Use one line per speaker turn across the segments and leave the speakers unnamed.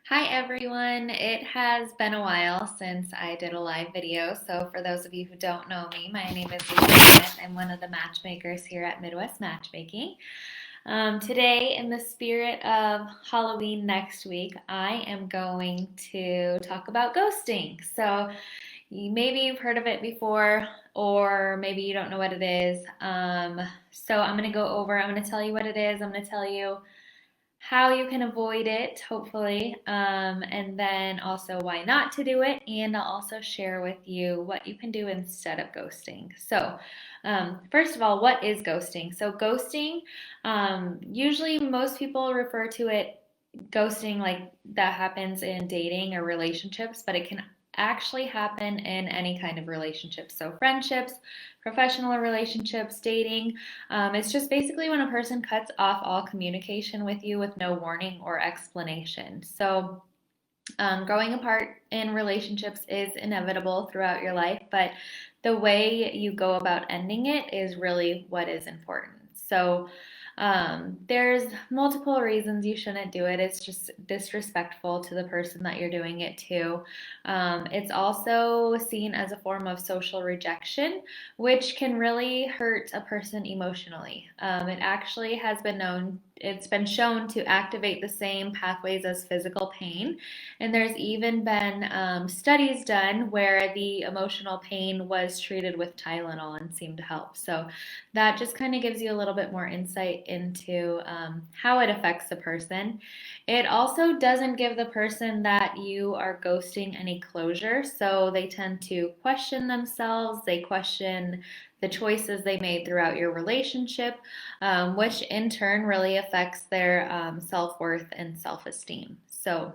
Hi everyone. It has been a while since I did a live video. So for those of you who don't know me, my name is Lisa Smith. I'm one of the matchmakers here at Midwest Matchmaking. Today, in the spirit of Halloween next week, I am going to talk about ghosting. So maybe you've heard of it before, or maybe you don't know what it is. So I'm going to go over, I'm going to tell you what it is. I'm going to tell you how you can avoid it, hopefully, and then also why not to do it. And I'll also share with you what you can do instead of ghosting. So, first of all, what is ghosting? So, ghosting, usually most people refer to it ghosting like that happens in dating or relationships, but it can actually happen in any kind of relationship. So, friendships, professional relationships, dating. It's just basically when a person cuts off all communication with you with no warning or explanation. So, growing apart in relationships is inevitable throughout your life, but the way you go about ending it is really what is important. So, there's multiple reasons you shouldn't do it. It's just disrespectful to the person that you're doing it to. It's also seen as a form of social rejection, which can really hurt a person emotionally. It actually has been known, it's been shown to activate the same pathways as physical pain. And there's even been studies done where the emotional pain was treated with Tylenol and seemed to help. So that just kind of gives you a little bit more insight into how it affects the person. It also doesn't give the person that you are ghosting any closure. So they tend to question themselves, they question the choices they made throughout your relationship, which in turn really affects their self worth and self esteem. So,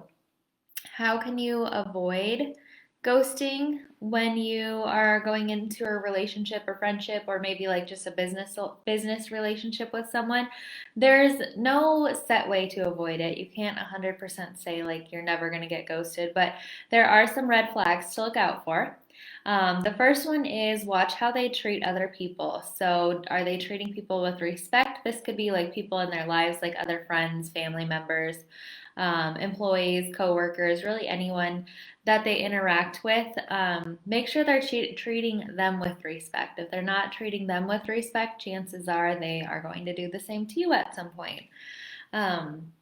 how can you avoid ghosting when you are going into a relationship or friendship or maybe like just a business relationship with someone? There's no set way to avoid it. You can't 100% say like you're never going to get ghosted, but there are some red flags to look out for. The first one is watch how they treat other people. So, are they treating people with respect? This could be like people in their lives, like other friends, family members, employees, coworkers, really anyone that they interact with. Make sure they're treating them with respect. If they're not treating them with respect, chances are they are going to do the same to you at some point. Um,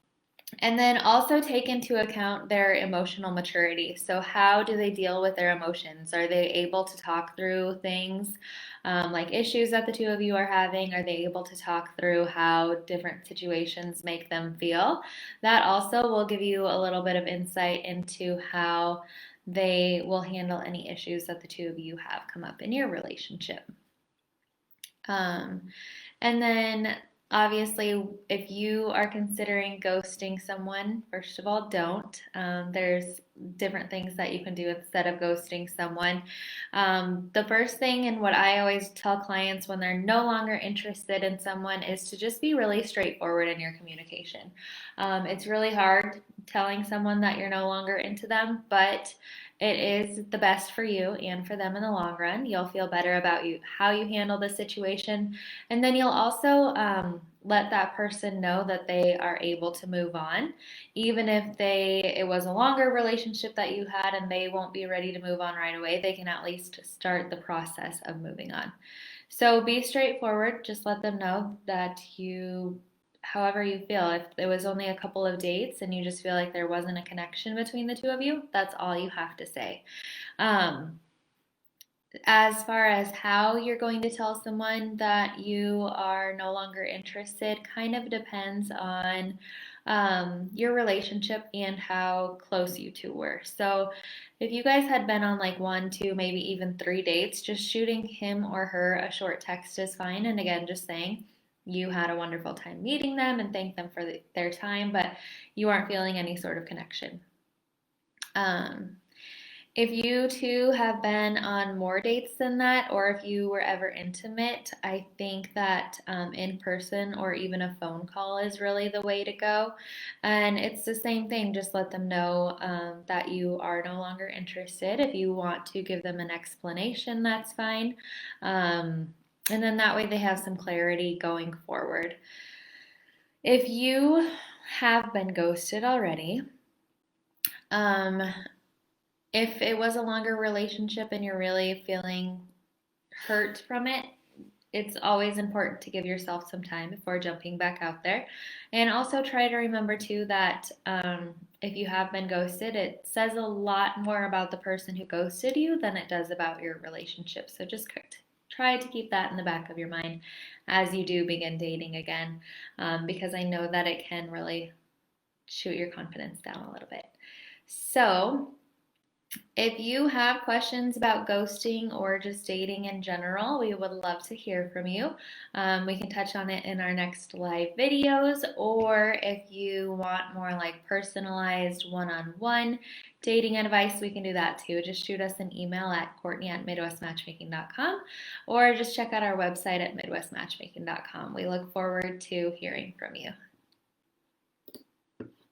and then also take into account their emotional maturity. So, how do they deal with their emotions? Are they able to talk through things like issues that the two of you are having? Are they able to talk through how different situations make them feel? That also will give you a little bit of insight into how they will handle any issues that the two of you have come up in your relationship. Um, and then obviously, if you are considering ghosting someone, first of all, don't. There's different things that you can do instead of ghosting someone. The first thing, and what I always tell clients when they're no longer interested in someone, is to just be really straightforward in your communication. It's really hard telling someone that you're no longer into them, but it is the best for you and for them in the long run. You'll feel better about how you handle the situation, and then you'll also let that person know that they are able to move on, even if it was a longer relationship that you had and they won't be ready to move on right away. They can at least start the process of moving on. So be straightforward. Just let them know that however you feel. If it was only a couple of dates and you just feel like there wasn't a connection between the two of you, that's all you have to say. Um, as far as how you're going to tell someone that you are no longer interested, kind of depends on your relationship and how close you two were. So, if you guys had been on like one, two, maybe even three dates, just shooting him or her a short text is fine. And again, just saying you had a wonderful time meeting them and thank them for their time, but you aren't feeling any sort of connection. Um, if you two have been on more dates than that, or if you were ever intimate, I think that in person or even a phone call is really the way to go. And it's the same thing, just let them know that you are no longer interested. If you want to give them an explanation, that's fine. And then that way they have some clarity going forward. If you have been ghosted already, Um, if it was a longer relationship and you're really feeling hurt from it, it's always important to give yourself some time before jumping back out there. And also try to remember too that if you have been ghosted, it says a lot more about the person who ghosted you than it does about your relationship. So just try to keep that in the back of your mind as you do begin dating again, because I know that it can really shoot your confidence down a little bit. So, if you have questions about ghosting or just dating in general, we would love to hear from you. We can touch on it in our next live videos, or if you want more like personalized one-on-one dating advice, we can do that too. Just shoot us an email at Courtney@MidwestMatchmaking.com, or just check out our website at MidwestMatchmaking.com. We look forward to hearing from you.